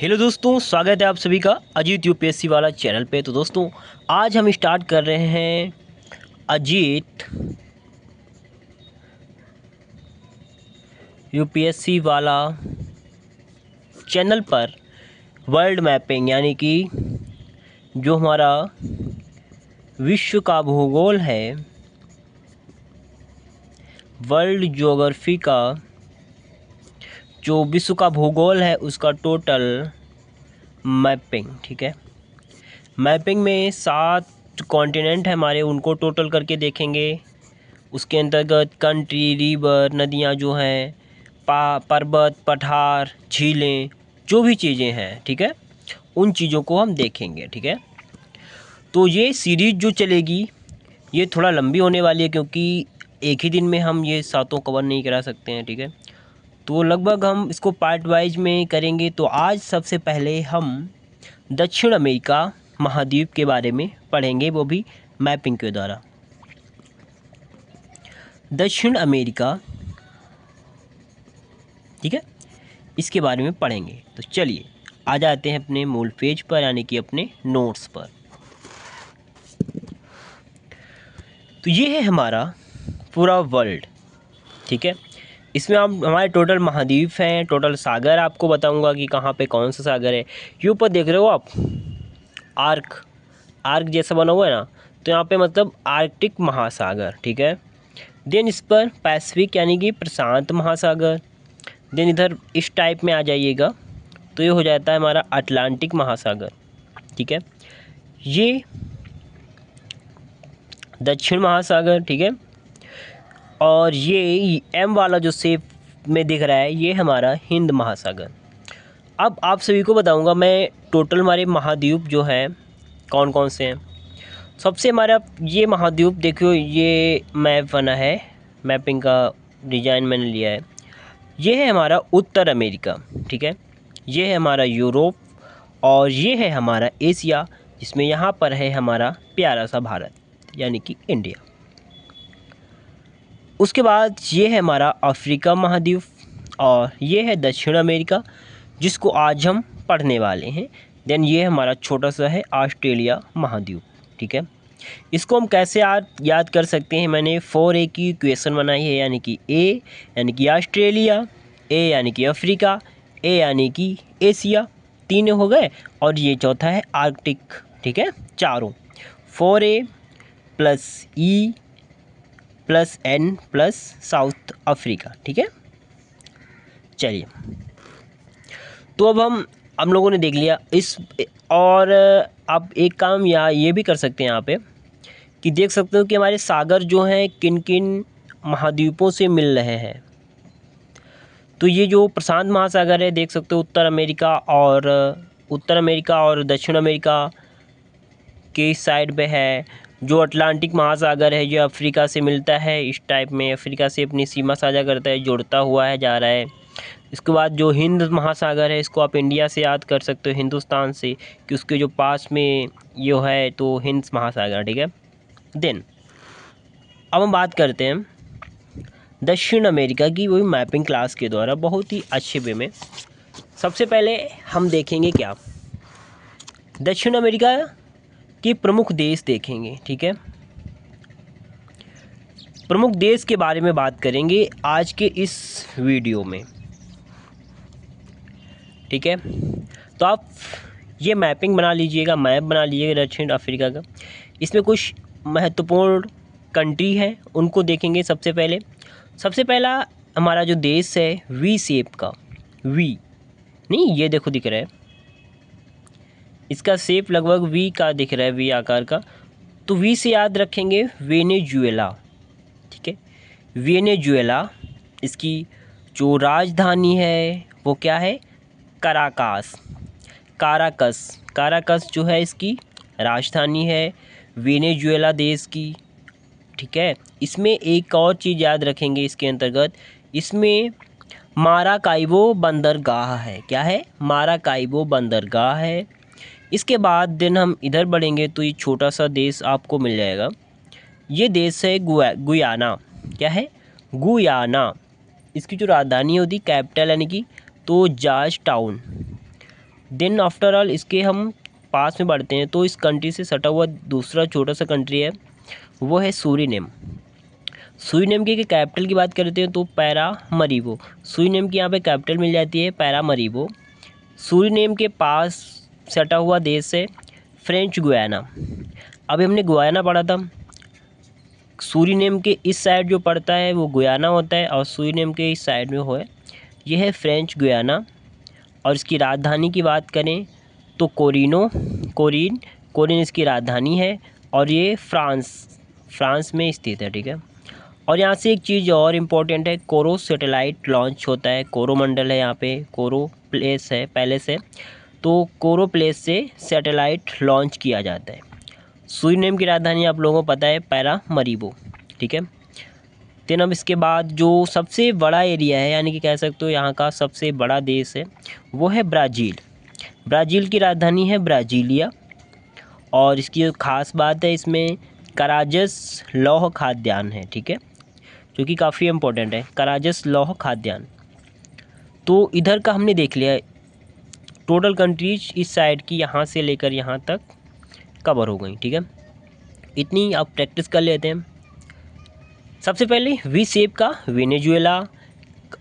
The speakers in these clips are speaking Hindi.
हेलो दोस्तों, स्वागत है आप सभी का अजीत यूपीएससी वाला चैनल पे। तो दोस्तों आज हम स्टार्ट कर रहे हैं अजीत यूपीएससी वाला चैनल पर वर्ल्ड मैपिंग, यानी कि जो हमारा विश्व का भूगोल है, वर्ल्ड ज्योग्राफी का जो विश्व का भूगोल है उसका टोटल मैपिंग। ठीक है, मैपिंग में 7 कॉन्टिनेंट है हमारे, उनको टोटल करके देखेंगे। उसके अंतर्गत कंट्री, रिवर, नदियाँ जो हैं, पर्वत, पठार, झीलें, जो भी चीज़ें हैं, ठीक है, उन चीज़ों को हम देखेंगे। ठीक है, तो ये सीरीज़ जो चलेगी ये थोड़ा लंबी होने वाली है, क्योंकि एक ही दिन में हम ये सातों कवर नहीं करा सकते हैं। ठीक है, तो लगभग हम इसको पार्ट वाइज में करेंगे। तो आज सबसे पहले हम दक्षिण अमेरिका महाद्वीप के बारे में पढ़ेंगे, वो भी मैपिंग के द्वारा। दक्षिण अमेरिका, ठीक है, इसके बारे में पढ़ेंगे। तो चलिए आ जाते हैं अपने मूल पेज पर, यानी कि अपने नोट्स पर। तो ये है हमारा पूरा वर्ल्ड। ठीक है, इसमें हम हमारे टोटल महाद्वीप हैं, टोटल सागर आपको बताऊंगा कि कहाँ पे कौन सा सागर है। ये ऊपर देख रहे हो आप, आर्क जैसा बना हुआ है ना, तो यहाँ पे मतलब आर्कटिक महासागर। ठीक है, देन इस पर पैसिफिक यानी कि प्रशांत महासागर। देन इधर इस टाइप में आ जाइएगा तो ये हो जाता है हमारा अटलांटिक महासागर। ठीक है, ये दक्षिण महासागर। ठीक है, और ये एम वाला जो शेप में दिख रहा है ये हमारा हिंद महासागर। अब आप सभी को बताऊंगा मैं टोटल हमारे महाद्वीप जो हैं कौन कौन से हैं। सबसे हमारा ये महाद्वीप देखियो, ये मैप बना है, मैपिंग का डिज़ाइन मैंने लिया है। ये है हमारा उत्तर अमेरिका। ठीक है, ये है हमारा यूरोप, और ये है हमारा एशिया, जिसमें यहाँ पर है हमारा प्यारा सा भारत यानी कि इंडिया। उसके बाद ये है हमारा अफ्रीका महाद्वीप, और ये है दक्षिण अमेरिका, जिसको आज हम पढ़ने वाले हैं। देन ये हमारा छोटा सा है ऑस्ट्रेलिया महाद्वीप। ठीक है, इसको हम कैसे याद कर सकते हैं, मैंने 4A की इक्वेशन बनाई है, यानी कि ए यानी कि ऑस्ट्रेलिया, ए यानी कि अफ्रीका, ए यानी कि एशिया, 3 हो गए, और ये चौथा है आर्कटिक। ठीक है, चारों 4A plus E plus N plus South Africa. ठीक है, चलिए तो अब हम लोगों ने देख लिया इस, और आप एक काम ये भी कर सकते हैं यहाँ पे कि देख सकते हो कि हमारे सागर जो हैं किन किन महाद्वीपों से मिल रहे हैं। तो ये जो प्रशांत महासागर है देख सकते हो, उत्तर अमेरिका और दक्षिण अमेरिका के इस साइड पे है। जो अटलांटिक महासागर है जो अफ्रीका से मिलता है, इस टाइप में अफ्रीका से अपनी सीमा साझा करता है, जुड़ता हुआ है जा रहा है। इसके बाद जो हिंद महासागर है, इसको आप इंडिया से याद कर सकते हो, हिंदुस्तान से, कि उसके जो पास में ये है तो हिंद महासागर। ठीक है, देन अब हम बात करते हैं दक्षिण अमेरिका की, वही मैपिंग क्लास के द्वारा बहुत ही अच्छे वे में। सबसे पहले हम देखेंगे क्या, दक्षिण अमेरिका के प्रमुख देश देखेंगे। ठीक है, प्रमुख देश के बारे में बात करेंगे आज के इस वीडियो में। ठीक है, तो आप ये मैपिंग बना लीजिएगा, मैप बना लीजिएगा दक्षिण अफ्रीका का। इसमें कुछ महत्वपूर्ण कंट्री हैं, उनको देखेंगे। सबसे पहला हमारा जो देश है वी शेप का, वी नहीं, ये देखो दिख रहा है, इसका शेप लगभग वी का दिख रहा है, वी आकार का। तो वी से याद रखेंगे वेनेजुएला। ठीक है, वेनेजुएला, इसकी जो राजधानी है वो क्या है, काराकस जो है इसकी राजधानी है वेनेजुएला देश की। ठीक है, इसमें एक और चीज़ याद रखेंगे इसके अंतर्गत, इसमें माराकाइबो बंदरगाह है। क्या है, माराकाइबो बंदरगाह है। इसके बाद दिन हम इधर बढ़ेंगे तो ये छोटा सा देश आपको मिल जाएगा, ये देश है गुयाना। क्या है, गुयाना। इसकी जो राजधानी होती, कैपिटल यानी कि, तो Georgetown, then after all इसके हम पास में बढ़ते हैं तो इस कंट्री से सटा हुआ दूसरा छोटा सा कंट्री है, वो है सूरीनेम। सूरीनेम की कैपिटल की बात करते हैं तो पैरामरीबो। सूरीनेम की यहाँ पे कैपिटल मिल जाती है पैरामरीबो। सूरीनेम के पास सटा हुआ देश है फ्रेंच गुयाना। अभी हमने गुयाना पढ़ा था। सूरीनेम के इस साइड जो पड़ता है वो गुयाना होता है और सूरीनेम के इस साइड में हो है ये है फ्रेंच गुयाना। और इसकी राजधानी की बात करें तो कोरिन इसकी राजधानी है और ये फ्रांस में स्थित है, ठीक है। और यहाँ से एक चीज़ और इम्पोर्टेंट है, कोरो सैटेलाइट लॉन्च होता है। कोरोमंडल है यहाँ पे, कोरो प्लेस है, पैलेस है, तो कोरो प्लेस से सैटेलाइट लॉन्च किया जाता है। सूरीनेम की राजधानी आप लोगों को पता है पैरामरीबो, ठीक है। देन अब इसके बाद जो सबसे बड़ा एरिया है, यानी कि कह सकते हो यहाँ का सबसे बड़ा देश है, वो है ब्राज़ील। ब्राज़ील की राजधानी है ब्राज़ीलिया। और इसकी जो ख़ास बात है, इसमें कराजस लौह खाद्यान्न है, ठीक है, जो कि काफ़ी इम्पोर्टेंट है, कराजस लौह खाद्यान्न। तो इधर का हमने देख लिया, टोटल कंट्रीज इस साइड की यहाँ से लेकर यहाँ तक कवर हो गई, ठीक है। इतनी आप प्रैक्टिस कर लेते हैं। सबसे पहले वी शेप का वेनेजुएला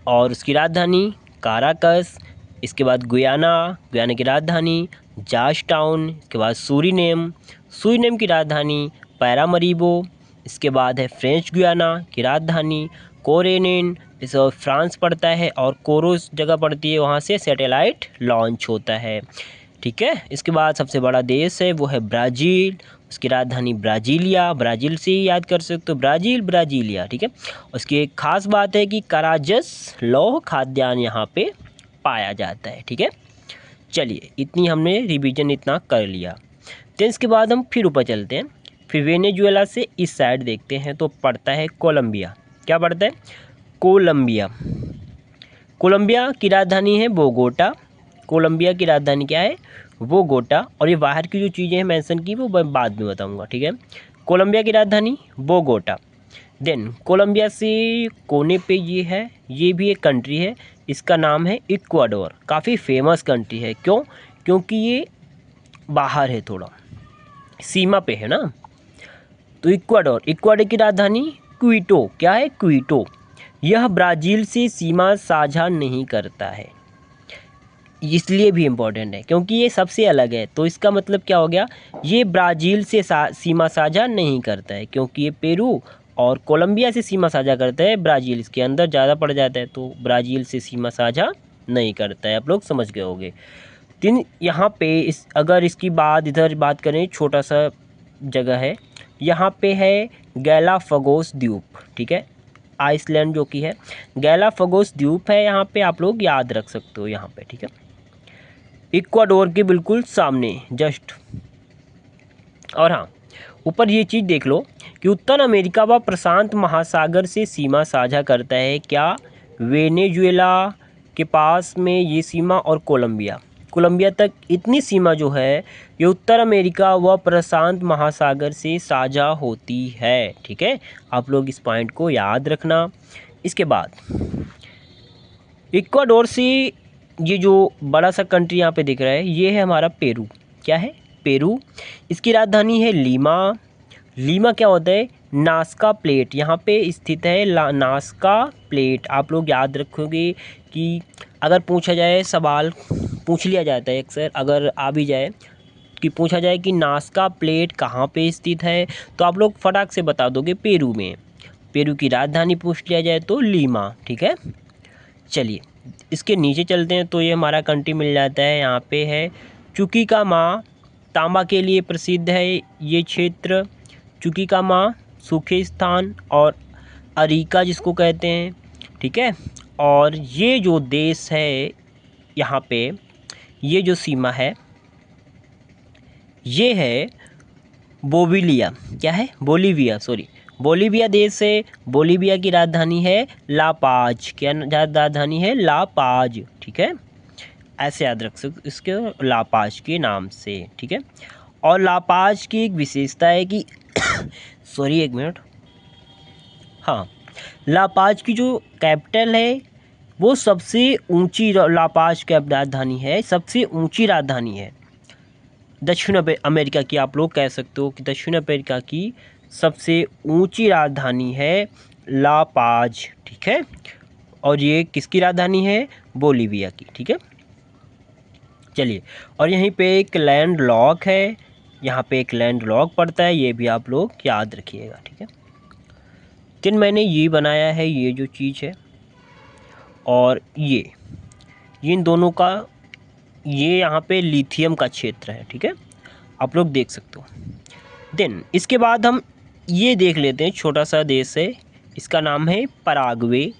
और उसकी राजधानी काराकस। इसके बाद गुयाना की राजधानी जॉर्ज टाउन। इसके बाद सूरीनेम की राजधानी पैरामरीबो। इसके बाद है फ्रेंच गुयाना की राजधानी कोरेनिन, इस फ्रांस पड़ता है और कोरो जगह पड़ती है, वहाँ से सैटेलाइट लॉन्च होता है, ठीक है। इसके बाद सबसे बड़ा देश है वो है ब्राज़ील, उसकी राजधानी ब्राज़ीलिया, ब्राज़ील से ही याद कर सकते हो, ब्राज़ीलिया, ठीक है। उसकी एक ख़ास बात है कि कराजस लौह खाद्यान्न यहाँ पे पाया जाता है, ठीक है। चलिए, इतनी हमने रिवीजन इतना कर लिया। तो इसके बाद हम फिर ऊपर चलते हैं। फिर वेनेजुएला से इस साइड देखते हैं तो पड़ता है कोलंबिया। क्या पड़ता है? कोलंबिया की राजधानी है बोगोटा। कोलंबिया की राजधानी क्या है? बोगोटा। और ये बाहर की जो चीज़ें हैं मेंशन की वो बाद में बताऊंगा, ठीक है। कोलंबिया की राजधानी बोगोटा। देन कोलंबिया से कोने पे ये है, ये भी एक कंट्री है, इसका नाम है इक्वाडोर। काफ़ी फेमस कंट्री है, क्यों? क्योंकि ये बाहर है, थोड़ा सीमा पे है ना। तो इक्वाडोर की राजधानी क्विटो। क्या है? क्विटो। यह ब्राज़ील से सीमा साझा नहीं करता है, इसलिए भी इम्पोर्टेंट है क्योंकि ये सबसे अलग है। तो इसका मतलब क्या हो गया? ये ब्राज़ील से सीमा साझा नहीं करता है, क्योंकि ये पेरू और कोलंबिया से सीमा साझा करता है, ब्राज़ील इसके अंदर ज़्यादा पड़ जाता है, तो ब्राज़ील से सीमा साझा नहीं करता है। आप लोग समझ गए होंगे। यहाँ पे अगर इसकी इधर बात करें, छोटा सा जगह है, यहाँ पे है गैलापागोस द्वीप, ठीक है। आइसलैंड जो कि है, गैलापागोस द्वीप है यहाँ पे, आप लोग याद रख सकते हो यहाँ पे, ठीक है। इक्वाडोर के बिल्कुल सामने जस्ट। और हाँ, ऊपर ये चीज़ देख लो कि उत्तर अमेरिका व प्रशांत महासागर से सीमा साझा करता है। क्या? वेनेजुएला के पास में ये सीमा और कोलंबिया तक इतनी सीमा जो है ये उत्तर अमेरिका व प्रशांत महासागर से साझा होती है, ठीक है। आप लोग इस पॉइंट को याद रखना। इसके बाद इक्वाडोर से ये जो बड़ा सा कंट्री यहाँ पे दिख रहा है, ये है हमारा पेरू। क्या है? पेरू। इसकी राजधानी है लीमा क्या होता है? नास्का प्लेट यहाँ पे स्थित है, नास्का प्लेट। आप लोग याद रखोगे कि अगर पूछा जाए, सवाल पूछ लिया जाता है अक्सर, अगर आ भी जाए कि पूछा जाए कि नास्का प्लेट कहाँ पे स्थित है, तो आप लोग फटाक से बता दोगे पेरू में। पेरू की राजधानी पूछ लिया जाए तो लीमा, ठीक है। चलिए, इसके नीचे चलते हैं तो ये हमारा कंट्री मिल जाता है। यहाँ पे है चुकीकामा, तांबा के लिए प्रसिद्ध है ये क्षेत्र। चुकीकामा सूखे स्थान और अरिका जिसको कहते हैं, ठीक है। और ये जो देश है यहाँ पे, ये जो सीमा है ये है बोलिविया। क्या है? बोलिविया देश है। बोलिविया की राजधानी है लापाज। क्या राजधानी है? लापाज, ठीक है। ऐसे याद रख सकते इसके, लापाज के नाम से, ठीक है। और लापाज की एक विशेषता है कि सॉरी एक मिनट, हाँ, लापाज की जो कैपिटल है वो सबसे ऊंची लापाज की राजधानी है, सबसे ऊंची राजधानी है दक्षिण अमेरिका की। आप लोग कह सकते हो कि दक्षिण अमेरिका की सबसे ऊंची राजधानी है ला पाज, ठीक है। और ये किसकी राजधानी है? बोलीविया की, ठीक है। चलिए, और यहीं पे एक लैंड लॉक है, यहाँ पे एक लैंड लॉक पड़ता है, ये भी आप लोग याद रखिएगा, ठीक है। जिन मैंने ये बनाया है, ये जो चीज़ है, और ये इन दोनों का, ये यहाँ पे लिथियम का क्षेत्र है, ठीक है, आप लोग देख सकते हो। देन इसके बाद हम ये देख लेते हैं, छोटा सा देश है, इसका नाम है पराग्वे।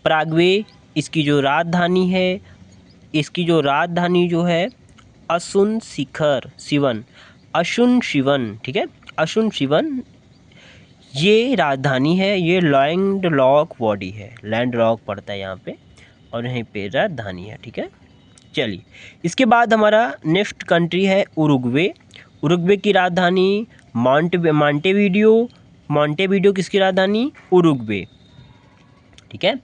पराग्वे, इसकी जो राजधानी है, इसकी जो राजधानी जो है असुन शिखर शिवन, अशुन शिवन, ठीक है, अशुन शिवन ये राजधानी है। ये लैंड लॉक बॉडी है, लैंड लॉक पड़ता है यहाँ पे, और यहीं पे राजधानी है, ठीक है। चलिए, इसके बाद हमारा नेक्स्ट कंट्री है उरुग्वे। उरुग्वे की राजधानी मॉन्टेवीडियो। मॉन्टेवीडियो किसकी राजधानी? उरुग्वे, ठीक है।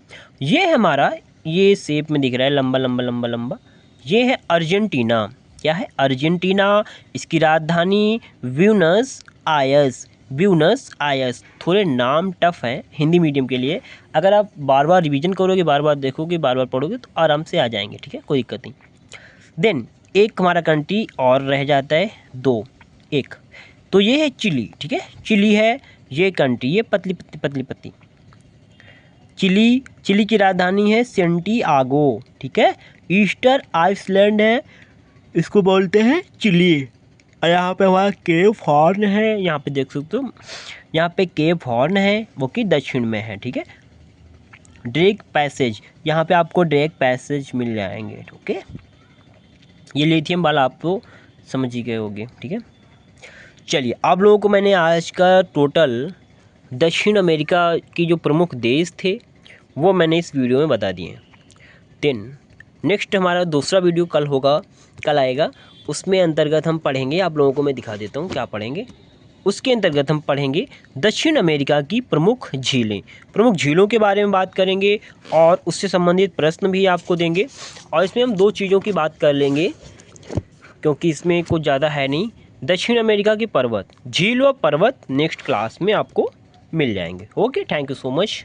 ये है हमारा, ये शेप में दिख रहा है, लंबा लंबा लंबा लंबा, ये है अर्जेंटीना। क्या है? अर्जेंटीना। इसकी राजधानी ब्यूनस आयर्स। Buenos Aires. थोड़े नाम टफ हैं हिंदी मीडियम के लिए, अगर आप बार बार रिवीजन करोगे, बार बार देखोगे, बार बार पढ़ोगे तो आराम से आ जाएंगे, ठीक है, कोई दिक्कत नहीं। देन एक हमारा कंट्री और रह जाता है, दो, एक, तो ये है चिली, ठीक है। चिली है ये कंट्री, ये पतली पतली पतली पतली चिली। चिली की राजधानी है सेंटियागो, ठीक है। ईस्टर आइसलैंड है, इसको बोलते हैं चिली। और यहाँ पे हमारा केप हॉर्न है, यहाँ पे देख सकते हो, यहाँ पे केप हॉर्न है, वो कि दक्षिण में है, ठीक है। ड्रेक पैसेज, यहाँ पे आपको ड्रेक पैसेज मिल जाएंगे, ओके। ये लिथियम वाला आप तो समझ ही गए होंगे, ठीक है। चलिए, आप लोगों को मैंने आज का टोटल दक्षिण अमेरिका की जो प्रमुख देश थे वो मैंने इस वीडियो में बता दिए हैं। देन नेक्स्ट हमारा दूसरा वीडियो कल आएगा, उसमें अंतर्गत हम पढ़ेंगे, आप लोगों को मैं दिखा देता हूँ क्या पढ़ेंगे। उसके अंतर्गत हम पढ़ेंगे दक्षिण अमेरिका की प्रमुख झीलें। प्रमुख झीलों के बारे में बात करेंगे और उससे संबंधित प्रश्न भी आपको देंगे। और इसमें हम दो चीज़ों की बात कर लेंगे, क्योंकि इसमें कुछ ज़्यादा है नहीं। दक्षिण अमेरिका के पर्वत, झील व पर्वत नेक्स्ट क्लास में आपको मिल जाएंगे। Okay, thank you so much.